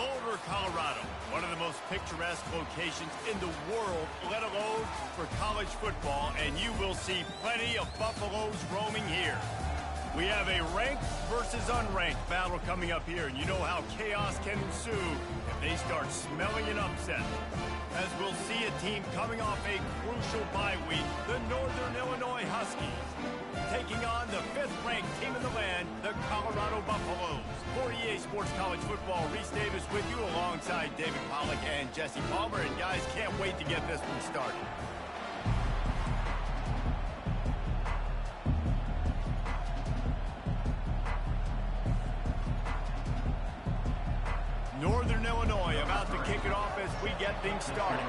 Boulder, Colorado, one of the most picturesque locations in the world, let alone for college football, and you will see plenty of Buffaloes roaming here. We have a ranked versus unranked battle coming up here, and you know how chaos can ensue if they start smelling an upset. As we'll see a team coming off a crucial bye week, the Northern Illinois Huskies, taking on the 5th-ranked team in the land, the Colorado Buffaloes. For EA Sports College Football, Reese Davis with you alongside David Pollack and Jesse Palmer. And guys, can't wait to get this one started. Northern Illinois about to kick it off as we get things started.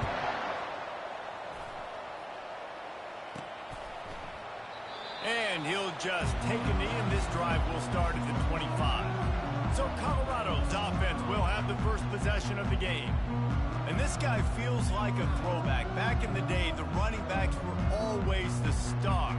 And he'll just take a knee, and this drive will start at the 25. So Colorado's offense will have the first possession of the game. And this guy feels like a throwback. Back in the day, the running backs were always the stars.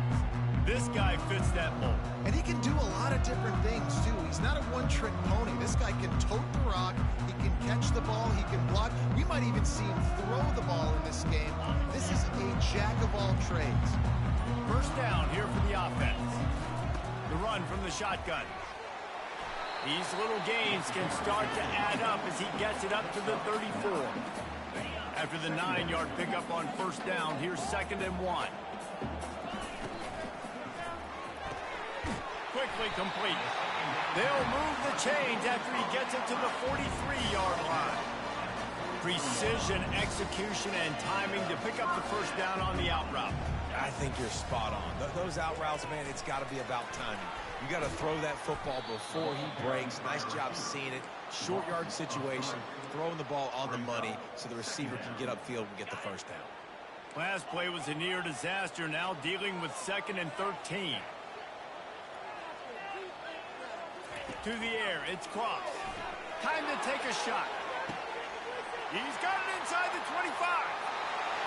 This guy fits that mold. And he can do a lot of different things, too. He's not a one-trick pony. This guy can tote the rock. He can catch the ball. He can block. We might even see him throw the ball in this game. This is a jack of all trades. First down here for the offense. The run from the shotgun. These little gains can start to add up as he gets it up to the 34. After the 9-yard pickup on first down, here's 2nd and 1. Quickly complete. They'll move the chains after he gets it to the 43-yard line. Precision, execution, and timing to pick up the first down on the out route. I think you're spot on. Those out routes, man, it's got to be about timing. You got to throw that football before he breaks. Nice job seeing it. Short yard situation, throwing the ball on the money so the receiver can get upfield and get the first down. Last play was a near disaster. Now dealing with 2nd and 13. To the air, it's Cross. Time to take a shot. He's got it inside the 25.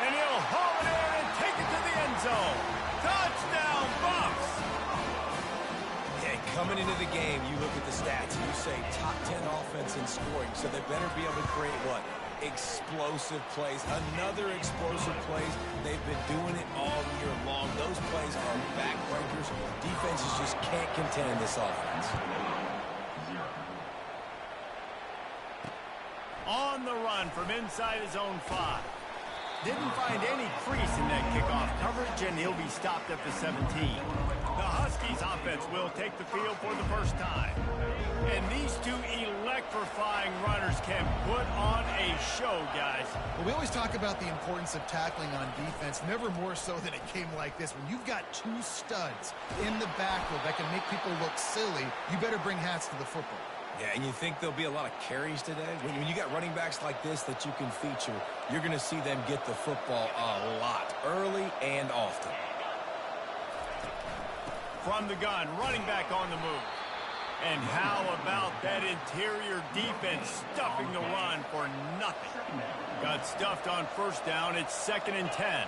And he'll haul it in and take it to the end zone. Touchdown, Buffs! Yeah, coming into the game, you look at the stats and you say top 10 offense in scoring, so they better be able to create what? Explosive plays. Another explosive plays. They've been doing it all year long. Those plays are backbreakers. Defenses just can't contend this offense. On the run from inside his own 5. Didn't find any crease in that kickoff coverage, and he'll be stopped at the 17. The Huskies offense will take the field for the first time. And these two electrifying runners can put on a show, guys. Well, we always talk about the importance of tackling on defense, never more so than a game like this. When you've got two studs in the backfield that can make people look silly, you better bring hats to the football. Yeah, and you think there'll be a lot of carries today? When you got running backs like this that you can feature, you're going to see them get the football a lot, early and often. From the gun, running back on the move. And how about that interior defense stuffing the run for nothing? Got stuffed on first down. It's 2nd and 10.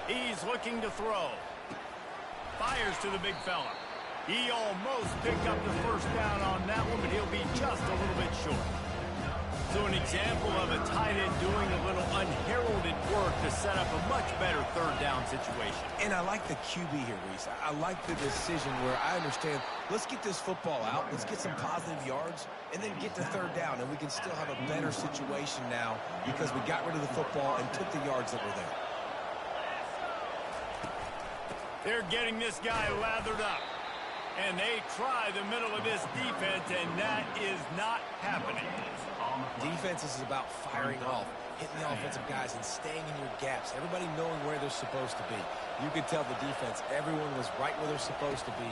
He's looking to throw. Fires to the big fella. He almost picked up the first down on that one, but he'll be just a little bit short. So an example of a tight end doing a little unheralded work to set up a much better third down situation. And I like the QB here, Reese. I like the decision where I understand, let's get this football out, let's get some positive yards, and then get to third down, and we can still have a better situation now because we got rid of the football and took the yards that were there. They're getting this guy lathered up. And they try the middle of this defense, and that is not happening. Defense is about firing off, hitting the offensive guys, and staying in your gaps. Everybody knowing where they're supposed to be. You could tell the defense, everyone was right where they're supposed to be,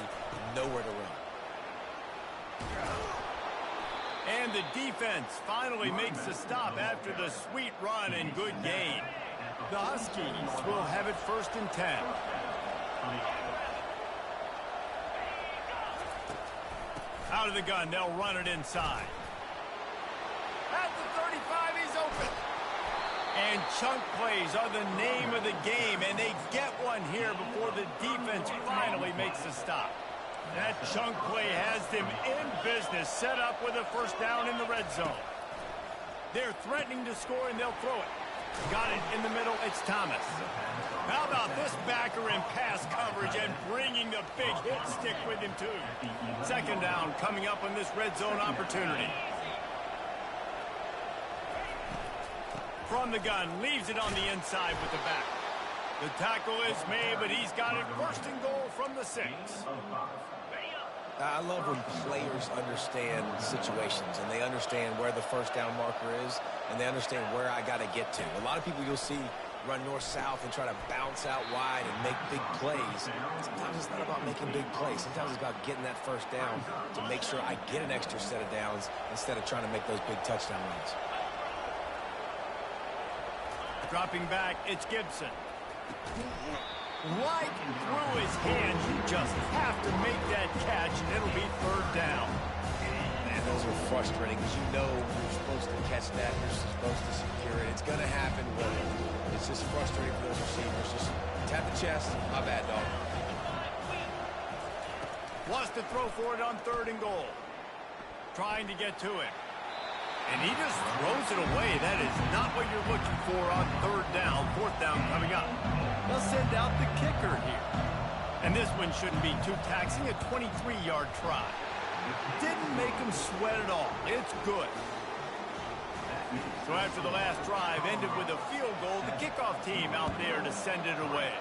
nowhere to run. And the defense finally makes the stop after the sweet run and good gain. The Huskies will have it 1st and 10. Out of the gun, they'll run it inside. At the 35, he's open. And chunk plays are the name of the game, and they get one here before the defense finally makes the stop. That chunk play has them in business, set up with a first down in the red zone. They're threatening to score, and they'll throw it. Got it in the middle. It's Thomas. How about this backer in pass coverage and bringing the big hit stick with him, too. Second down coming up on this red zone opportunity. From the gun, leaves it on the inside with the back. The tackle is made, but he's got it first and goal from the 6. I love when players understand situations and they understand where the first down marker is and they understand where I got to get to. A lot of people you'll see run north-south and try to bounce out wide and make big plays. Sometimes it's not about making big plays. Sometimes it's about getting that first down to make sure I get an extra set of downs instead of trying to make those big touchdown runs. Dropping back, it's Gibson. Right through his hands. You just have to make that catch, and it'll be third down. Man, those are frustrating because you know you're supposed to catch that. You're supposed to secure it. It's going to happen, but it's just frustrating for those receivers. Just tap the chest. My bad, dog. Wants to throw for it on third and goal. Trying to get to it. And he just throws it away. That is not what you're looking for on third down. Fourth down coming up. They'll send out the kicker here. And this one shouldn't be too taxing. A 23-yard try. Didn't make him sweat at all. It's good. So after the last drive ended with a field goal, the kickoff team out there to send it away.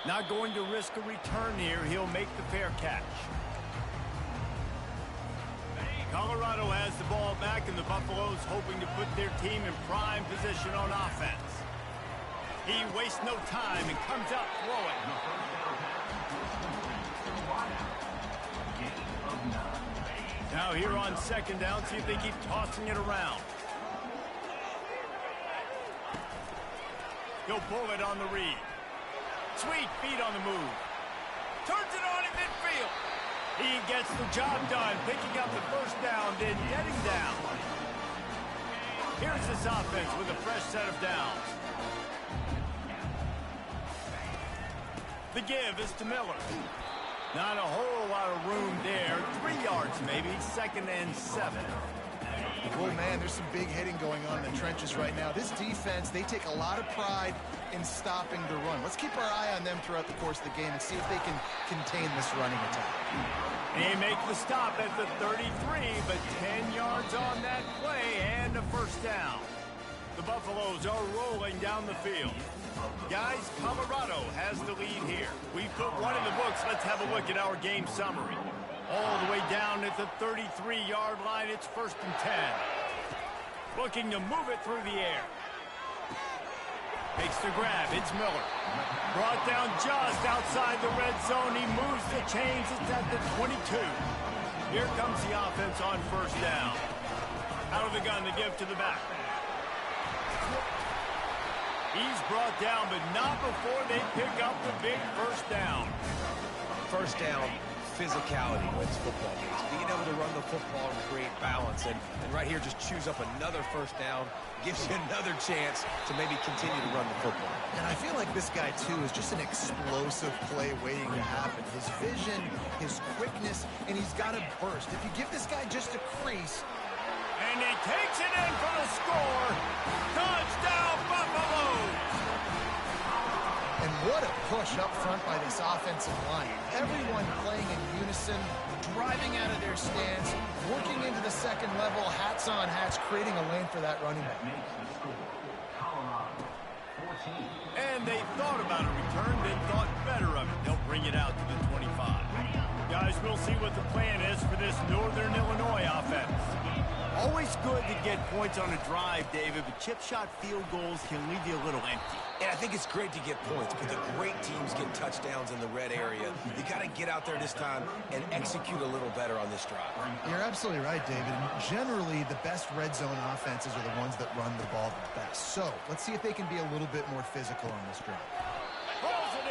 Not going to risk a return here. He'll make the fair catch. Colorado has the ball back, and the Buffaloes hoping to put their team in prime position on offense. He wastes no time and comes out throwing. Now here on second down, see if they keep tossing it around. He'll pull it on the read. Sweet feet on the move. Turns it on in midfield. He gets the job done, picking up the first down, then getting down. Here's this offense with a fresh set of downs. The give is to Miller. Not a whole lot of room there. 3 yards maybe, 2nd and 7. Oh, man, there's some big hitting going on in the trenches right now. This defense, they take a lot of pride in stopping the run. Let's keep our eye on them throughout the course of the game and see if they can contain this running attack. They make the stop at the 33, but 10 yards on that play and a first down. The Buffaloes are rolling down the field. Guys, Colorado has the lead here. We put one in the books. Let's have a look at our game summary. All the way down at the 33-yard line, it's 1st and 10. Looking to move it through the air. Makes the grab, it's Miller. Brought down just outside the red zone. He moves the chains, it's at the 22. Here comes the offense on first down. Out of the gun, the give to the back. He's brought down, but not before they pick up the big first down. First down, physicality wins football games. Being able to run the football and create balance. And right here, just choose up another first down. Gives you another chance to maybe continue to run the football. And I feel like this guy, too, is just an explosive play waiting to happen. His vision, his quickness, and he's got a burst. If you give this guy just a crease. And he takes it in for the score. Touchdown, Buffaloes! And what a push up front by this offensive line. Everyone playing in unison, driving out of their stance, working into the second level, hats on hats, creating a lane for that running back. And they thought about a return, then thought better of it. They'll bring it out to the 25. Guys, we'll see what the plan is for this Northern Illinois offense. Always good to get points on a drive, David, but chip shot field goals can leave you a little empty. And I think it's great to get points, but the great teams get touchdowns in the red area. You got to get out there this time and execute a little better on this drive. You're absolutely right, David. And generally, the best red zone offenses are the ones that run the ball the best. So let's see if they can be a little bit more physical on this drive. Pulls it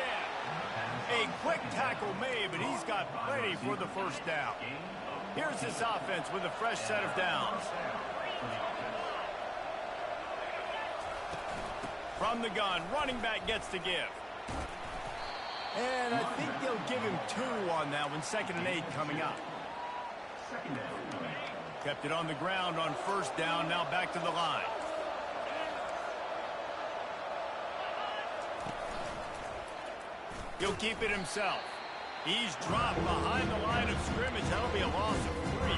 in. A quick tackle made, but he's got plenty for the first down. Here's this offense with a fresh set of downs. From the gun, running back gets the give. And I think they'll give him 2 on that one. 2nd and 8 coming up. Kept it on the ground on 1st down. Now back to the line. He'll keep it himself. He's dropped behind the line of scrimmage. That'll be a loss of 3.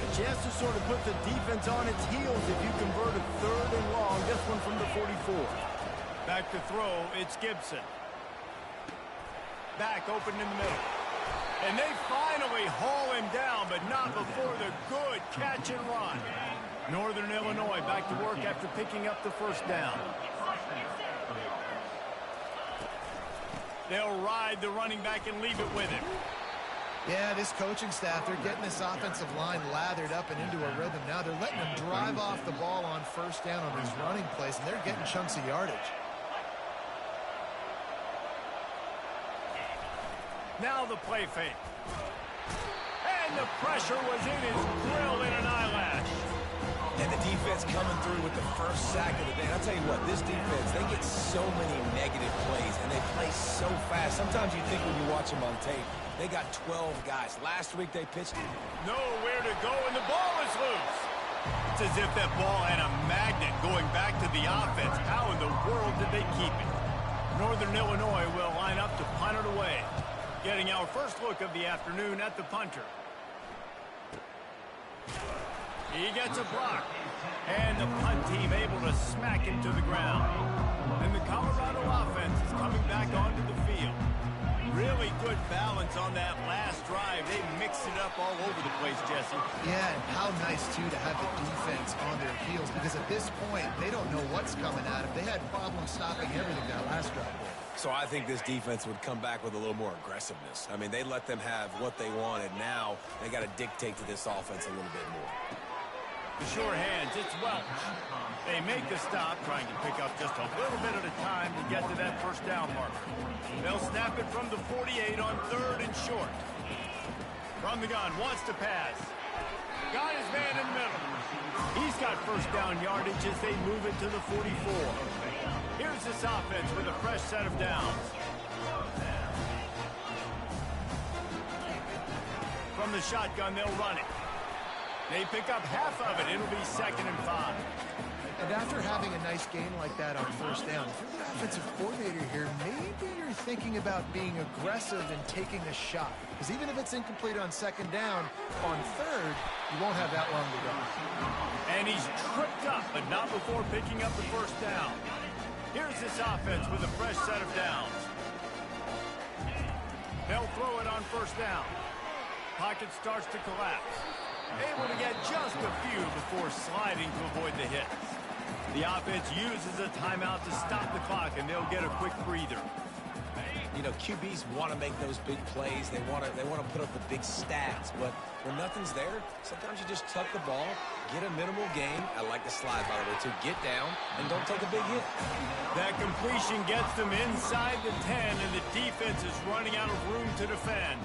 A chance to sort of put the defense on its heels if you convert a 3rd and long. This one from the 44. Back to throw. It's Gibson. Back open in the middle. And they finally haul him down, but not before the good catch and run. Northern Illinois back to work after picking up the 1st down. They'll ride the running back and leave it with him. Yeah, this coaching staff, they're getting this offensive line lathered up and into a rhythm. Now they're letting them drive off the ball on 1st down on these running plays, and they're getting chunks of yardage. Now the play fake. And the pressure was in his grill in an eyelash. And the defense coming through with the 1st sack of the day. And I'll tell you what, this defense, they get so many negative plays, and they play so fast. Sometimes you think when you watch them on tape, they got 12 guys. Last week they pitched. Nowhere to go, and the ball is loose. It's as if that ball had a magnet going back to the offense. How in the world did they keep it? Northern Illinois will line up to punt it away. Getting our first look of the afternoon at the punter. He gets a block. And the punt team able to smack him to the ground. And the Colorado offense is coming back onto the field. Really good balance on that last drive. They mixed it up all over the place, Jesse. Yeah, and how nice, too, to have the defense on their heels, because at this point, they don't know what's coming at them. They had problems stopping everything that last drive. So I think this defense would come back with a little more aggressiveness. I mean, they let them have what they wanted. Now they got to dictate to this offense a little bit more. The sure hands, it's Welch. They make the stop, trying to pick up just a little bit at a time to get to that 1st down marker. They'll snap it from the 48 on 3rd and short. From the gun, wants to pass. Got his man in the middle. He's got 1st down yardage as they move it to the 44. Here's this offense with a fresh set of downs. From the shotgun, they'll run it. They pick up half of it. It'll be 2nd and 5. And after having a nice game like that on 1st down, if you're the offensive coordinator here, maybe you're thinking about being aggressive and taking a shot. Because even if it's incomplete on 2nd down, on 3rd, you won't have that long to go. And he's tripped up, but not before picking up the 1st down. Here's this offense with a fresh set of downs. They'll throw it on 1st down. Pocket starts to collapse. Able to get just a few before sliding to avoid the hits. The offense uses a timeout to stop the clock, and they'll get a quick breather. You know, QBs want to make those big plays. They want to put up the big stats. But when nothing's there, sometimes you just tuck the ball, get a minimal gain. I like the slide, by the way, too. Get down and don't take a big hit. That completion gets them inside the 10, and the defense is running out of room to defend.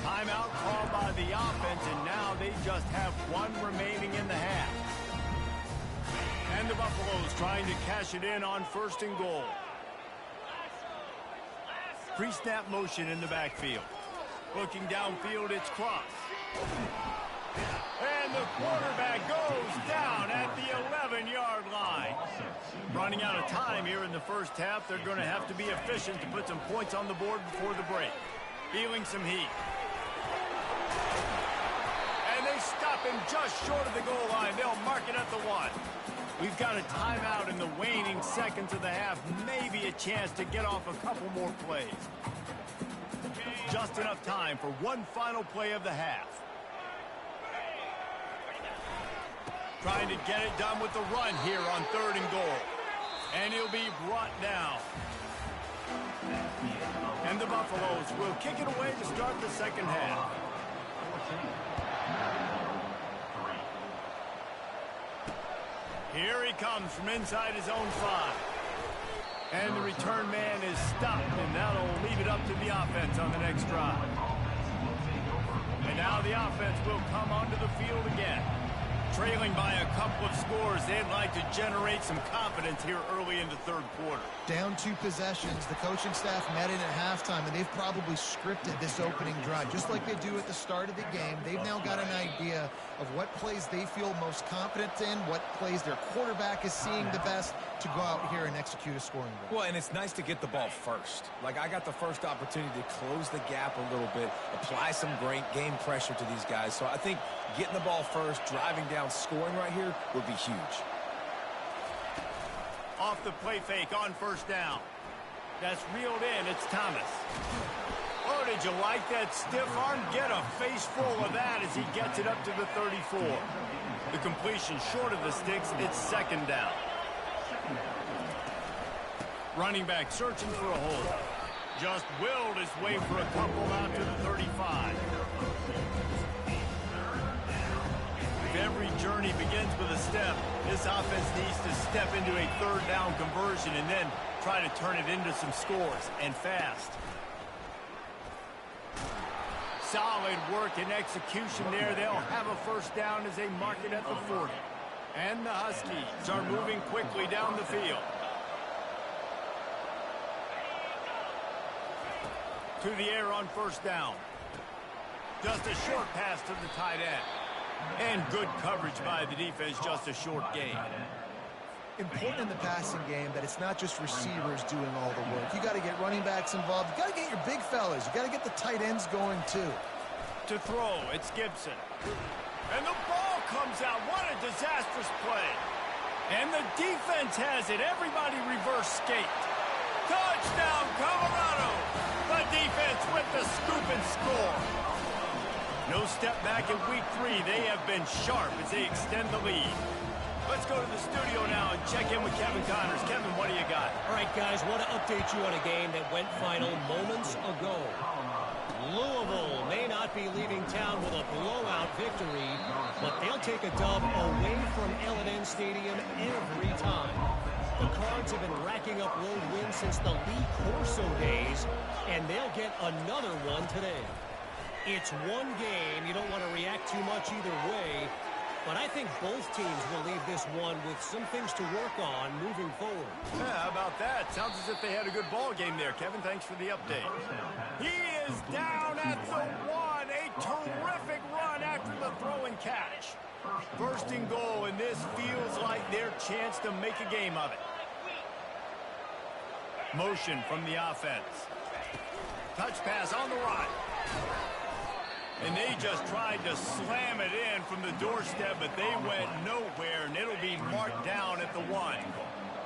Timeout called by the offense, and now they just have 1 remaining in the half. And the Buffaloes trying to cash it in on 1st and goal. Pre-snap motion in the backfield. Looking downfield, it's Cross. And the quarterback goes down at the 11-yard line. Running out of time here in the 1st half. They're going to have to be efficient to put some points on the board before the break. Feeling some heat. And they stop him just short of the goal line. They'll mark it at the 1. We've got a timeout in the waning seconds of the half. Maybe a chance to get off a couple more plays. Just enough time for one final play of the half. Trying to get it done with the run here on 3rd and goal. And he'll be brought down. And the Buffaloes will kick it away to start the 2nd half. Here he comes from inside his own 5. And the return man is stopped, and that'll leave it up to the offense on the next drive. And now the offense will come onto the field again. Trailing by a couple of scores, they'd like to generate some confidence here early in the third quarter. Down 2 possessions. The coaching staff met in at halftime, and they've probably scripted this opening drive. Just like they do at the start of the game, they've now got an idea of what plays they feel most confident in, what plays their quarterback is seeing the best to go out here and execute a scoring goal. Well, and it's nice to get the ball first. Like, I got the first opportunity to close the gap a little bit, apply some great game pressure to these guys. So I think getting the ball first, driving down, scoring right here would be huge. Off the play fake on first down. That's reeled in. It's Thomas. Oh, did you like that stiff arm? Get a face full of that as he gets it up to the 34. The completion short of the sticks. It's second down. Running back searching for a hole. Just willed his way for a couple out to the 35. If every journey begins with a step, this offense needs to step into a third down conversion and then try to turn it into some scores, and fast. Solid work and execution there. They'll have a first down as they mark it at the 40. And the Huskies are moving quickly down the field. To the air on first down. Just a short pass to the tight end. And good coverage by the defense, just a short gain. Important in the passing game that it's not just receivers doing all the work. You got to get running backs involved. You got to get your big fellas. You got to get the tight ends going too. To throw, it's Gibson. And the ball comes out. What a disastrous play. And the defense has it. Everybody reverse skate. Touchdown, Colorado. The defense with the scoop and score. No step back in week 3. They have been sharp as they extend the lead. Let's go to the studio now and check in with Kevin Connors. Kevin, what do you got? All right, guys, want to update you on a game that went final moments ago. Louisville may not be leaving town with a blowout victory, but they'll take a dub away from L&N Stadium every time. The Cards have been racking up road wins since the Lee Corso days, and they'll get another one today. It's one game. You don't want to react too much either way. But I think both teams will leave this one with some things to work on moving forward. Yeah, how about that? Sounds as if they had a good ball game there. Kevin, thanks for the update. He is down at the 1. A terrific run after the throw and catch. First and goal, and this feels like their chance to make a game of it. Motion from the offense. Touch pass on the right. And they just tried to slam it in from the doorstep, but they went nowhere, and it'll be marked down at the 1.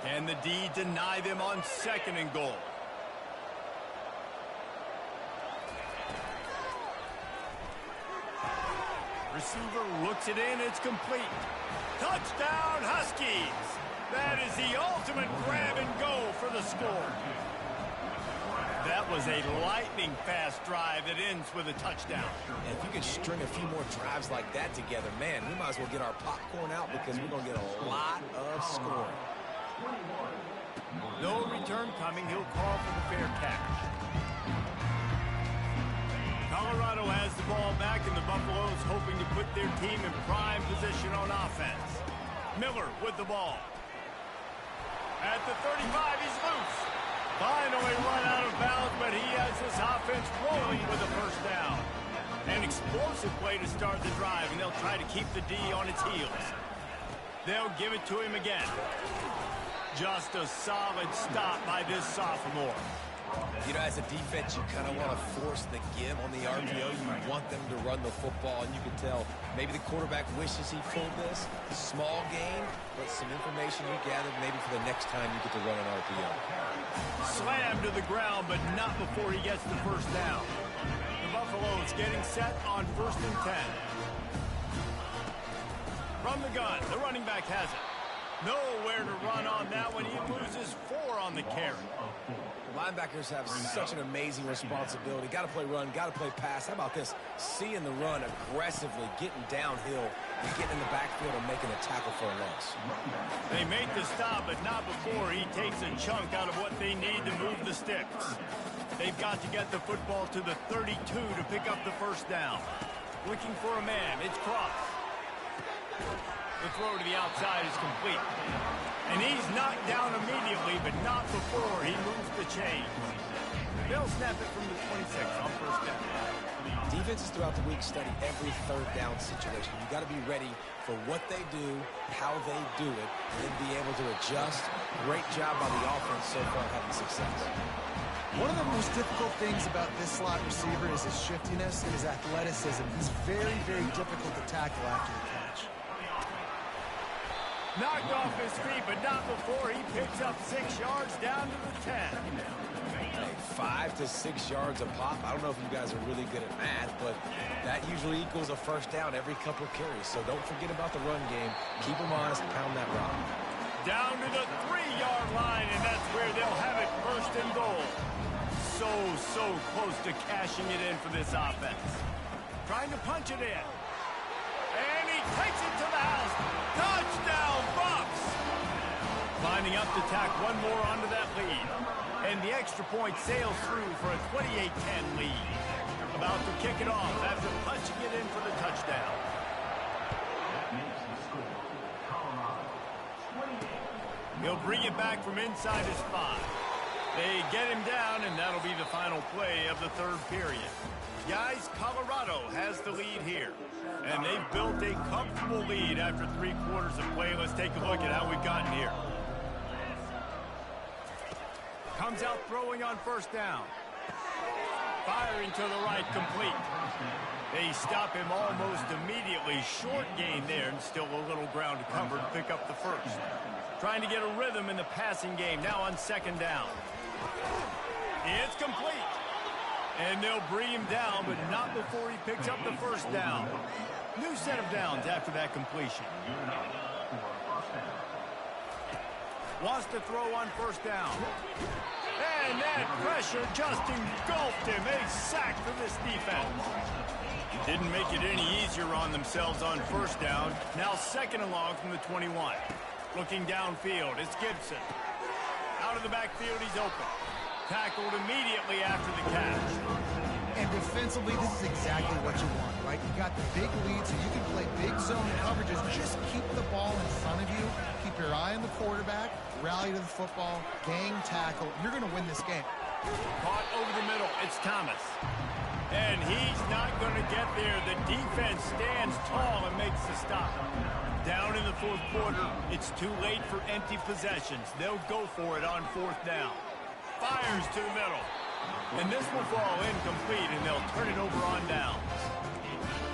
Can the D deny them on second and goal? Receiver looks it in. It's complete. Touchdown, Huskies. That is the ultimate grab and go for the score. That was a lightning-fast drive that ends with a touchdown. And if you can string a few more drives like that together, man, we might as well get our popcorn out because we're going to get a lot of scoring. No return coming. He'll call for the fair catch. Colorado has the ball back, and the Buffaloes hoping to put their team in prime position on offense. Miller with the ball. At the 35, he's loose. Finally run out of bounds, but he has this offense rolling with a first down. An explosive play to start the drive, and they'll try to keep the D on its heels. They'll give it to him again. Just a solid stop by this sophomore. You know, as a defense, you kind of want to force the give on the RPO. You want them to run the football, and you can tell maybe the quarterback wishes he pulled this. Small gain, but some information you gathered maybe for the next time you get to run an RPO. Slammed to the ground, but not before he gets the first down. The Buffaloes getting set on 1st and 10. From the gun, the running back has it. Nowhere to run on that one. He loses 4 on the carry. Linebackers have such an amazing responsibility. Got to play run, got to play pass. How about this? Seeing the run aggressively, getting downhill, and getting in the backfield and making a tackle for a loss. They make the stop, but not before he takes a chunk out of what they need to move the sticks. They've got to get the football to the 32 to pick up the first down. Looking for a man. It's Cross. The throw to the outside is complete. And he's knocked down immediately, but not before he moves the chains. They'll snap it from the 26 on first down. Defenses throughout the week study every third down situation. You got to be ready for what they do, how they do it, and then be able to adjust. Great job by the offense so far having success. One of the most difficult things about this slot receiver is his shiftiness and his athleticism. He's very, very difficult to tackle after the catch. Knocked off his feet, but not before he picks up 6 yards down to the 10. 5 to 6 yards a pop. I don't know if you guys are really good at math, but that usually equals a first down every couple carries. So don't forget about the run game. Keep them honest and pound that rock. Down to the 3-yard line, and that's where they'll have it first and goal. So close to cashing it in for this offense. Trying to punch it in. And he takes it to the house. Touchdown, Bucks! Lining up to tack one more onto that lead. And the extra point sails through for a 28-10 lead. About to kick it off after punching it in for the touchdown. He'll bring it back from inside his 5. They get him down, and that'll be the final play of the third period. Guys, Colorado has the lead here. And they've built a comfortable lead after 3 quarters of play. Let's take a look at how we've gotten here. Comes out throwing on first down. Firing to the right, complete. They stop him almost immediately. Short gain there, and still a little ground to cover to pick up the first. Trying to get a rhythm in the passing game, now on second down. It's complete. And they'll bring him down, but not before he picks up the first down. New set of downs after that completion. Wants to throw on first down. And that pressure just engulfed him. A sack for this defense. Didn't make it any easier on themselves on first down. Now second and long from the 21. Looking downfield, it's Gibson. Out of the backfield, he's open. Tackled immediately after the catch. And defensively, this is exactly what you want, right? You got the big lead, so you can play big zone coverages. Just keep the ball in front of you. Keep your eye on the quarterback. Rally to the football. Gang tackle. You're going to win this game. Caught over the middle. It's Thomas. And he's not going to get there. The defense stands tall and makes the stop. Down in the fourth quarter, it's too late for empty possessions. They'll go for it on fourth down. Fires to the middle. And this will fall incomplete, and they'll turn it over on downs.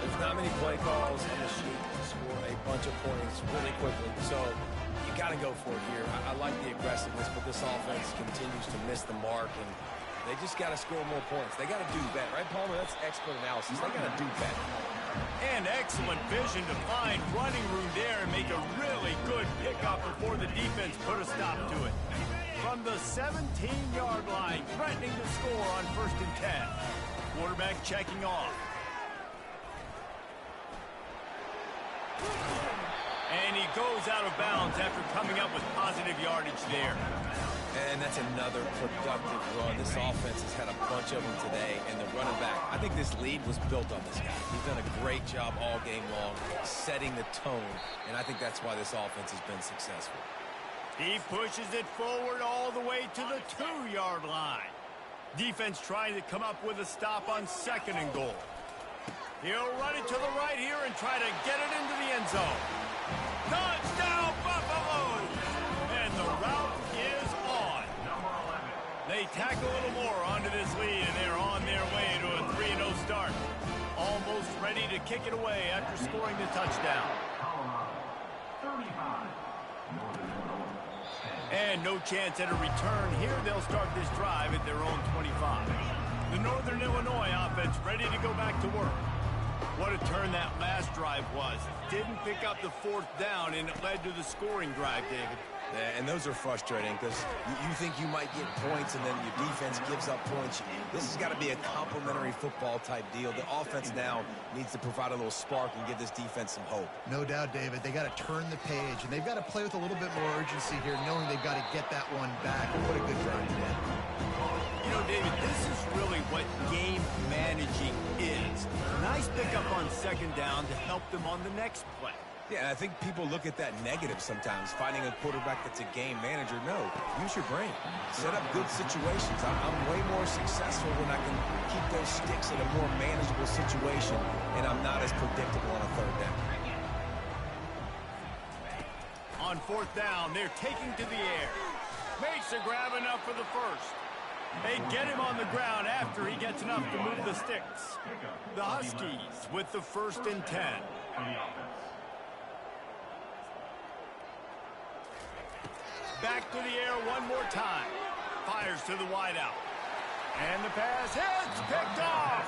There's not many play calls on the sheet to score a bunch of points really quickly. So you got to go for it here. I like the aggressiveness, but this offense continues to miss the mark, and they just got to score more points. They got to do better, right, Palmer? That's expert analysis. They got to do better. And excellent vision to find running room there and make a really good pickup before the defense put a stop to it. From the 17-yard line, threatening to score on first and 10. Quarterback checking off. And he goes out of bounds after coming up with positive yardage there. And that's another productive run. This offense has had a bunch of them today, and the running back, I think this lead was built on this guy. He's done a great job all game long, setting the tone, and I think that's why this offense has been successful. He pushes it forward all the way to the 2-yard line. Defense trying to come up with a stop on second and goal. He'll run it to the right here and try to get it into the end zone. Touchdown, Buffalo! And the route is on. They tack a little more onto this lead, and they're on their way to a 3-0 start. Almost ready to kick it away after scoring the touchdown. And no chance at a return here. They'll start this drive at their own 25. The Northern Illinois offense ready to go back to work. What a turn that last drive was. Didn't pick up the fourth down, and it led to the scoring drive, David. Yeah, and those are frustrating because you think you might get points and then your defense gives up points. This has got to be a complimentary football type deal. The offense now needs to provide a little spark and give this defense some hope. No doubt, David. They got to turn the page, and they've got to play with a little bit more urgency here, knowing they've got to get that one back. What a good drive today. You know, David, this is really what game managing is. Nice pickup on second down to help them on the next play. Yeah, I think people look at that negative sometimes, finding a quarterback that's a game manager. No, use your brain. Set up good situations. I'm way more successful when I can keep those sticks in a more manageable situation, and I'm not as predictable on a third down. On fourth down, they're taking to the air. Makes a grab enough for the first. They get him on the ground after he gets enough to move the sticks. The Huskies with the 1st and 10. Back to the air one more time. Fires to the wideout. And the pass hits, picked off.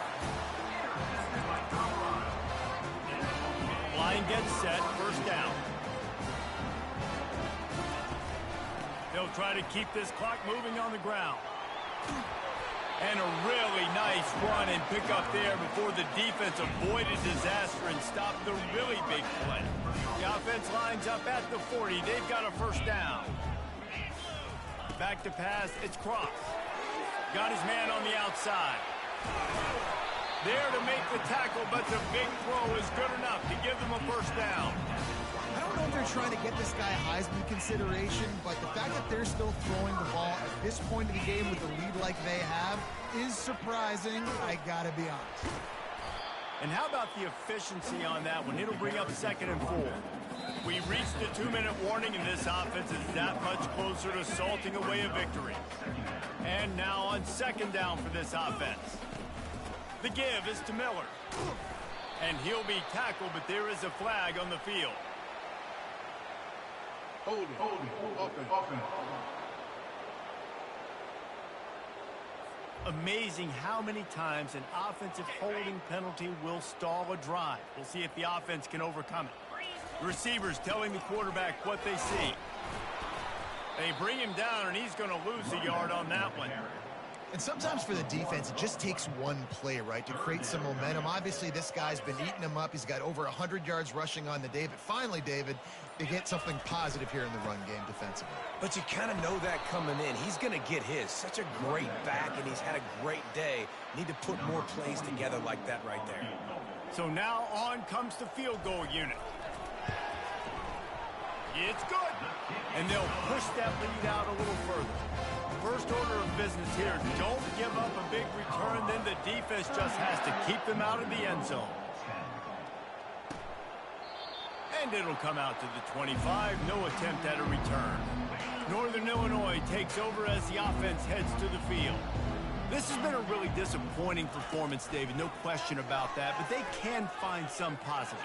Line gets set, 1st down. They'll try to keep this clock moving on the ground. And a really nice run and pick up there before the defense avoided disaster and stopped the really big play. The offense lines up at the 40. They've got a 1st down. Back to pass, it's Cross. Got his man on the outside. There to make the tackle, but the big throw is good enough to give them a 1st down. I don't know if they're trying to get this guy Heisman consideration, but the fact that they're still throwing the ball at this point of the game with the lead like they have is surprising, I gotta be honest. And how about the efficiency on that one? It'll bring up 2nd and 4. We reached the 2-minute warning, and this offense is that much closer to salting away a victory. And now on 2nd down for this offense. The give is to Miller. And he'll be tackled, but there is a flag on the field. Hold it. Amazing how many times an offensive holding penalty will stall a drive. We'll see if the offense can overcome it. The receivers telling the quarterback what they see. They bring him down, and he's going to lose a yard on that one. And sometimes for the defense, it just takes one play, right, to create some momentum. Obviously, this guy's been eating him up. He's got over 100 yards rushing on the day. But finally, David, they get something positive here in the run game defensively. But you kind of know that coming in. He's going to get his. Such a great back, and he's had a great day. Need to put more plays together like that right there. So now on comes the field goal unit. It's good. And they'll push that lead out a little further. First order of business here, don't give up a big return, then the defense just has to keep them out of the end zone. And it'll come out to the 25, no attempt at a return. Northern Illinois takes over as the offense heads to the field. This has been a really disappointing performance, David, no question about that, but they can find some positives.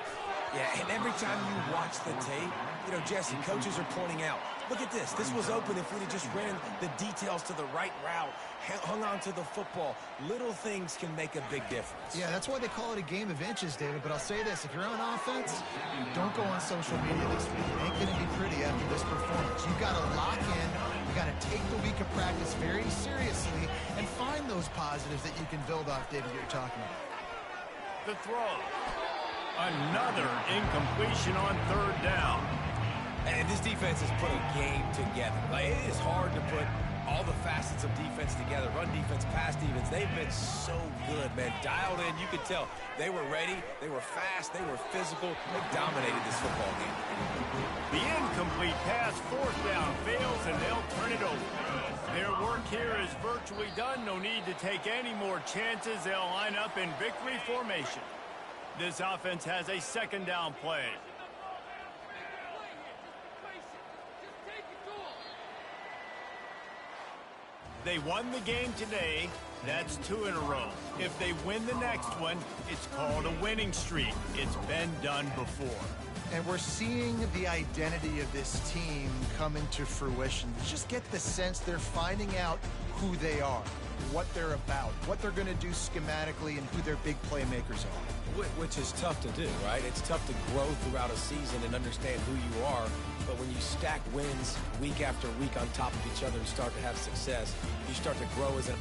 Yeah, and every time you watch the tape, you know, Jesse, coaches are pointing out, look at this. This was open if we'd have just ran the details to the right route, hung on to the football. Little things can make a big difference. Yeah, that's why they call it a game of inches, David. But I'll say this, if you're on offense, don't go on social media this week. It ain't going to be pretty after this performance. You've got to lock in. You've got to take the week of practice very seriously and find those positives that you can build off, David, you're talking about. The throw. Another incompletion on 3rd down. And this defense has put a game together. Like, it is hard to put all the facets of defense together. Run defense, pass defense. They've been so good, man. Dialed in. You could tell they were ready. They were fast. They were physical. They dominated this football game. The incomplete pass, 4th down, fails, and they'll turn it over. Their work here is virtually done. No need to take any more chances. They'll line up in victory formation. This offense has a 2nd down play. They won the game today. That's 2 in a row. If they win the next one, it's called a winning streak. It's been done before. And we're seeing the identity of this team come into fruition. You just get the sense they're finding out who they are, what they're about, what they're going to do schematically, and who their big playmakers are. Which is tough to do, right? It's tough to grow throughout a season and understand who you are. But when you stack wins week after week on top of each other and start to have success, you start to grow as an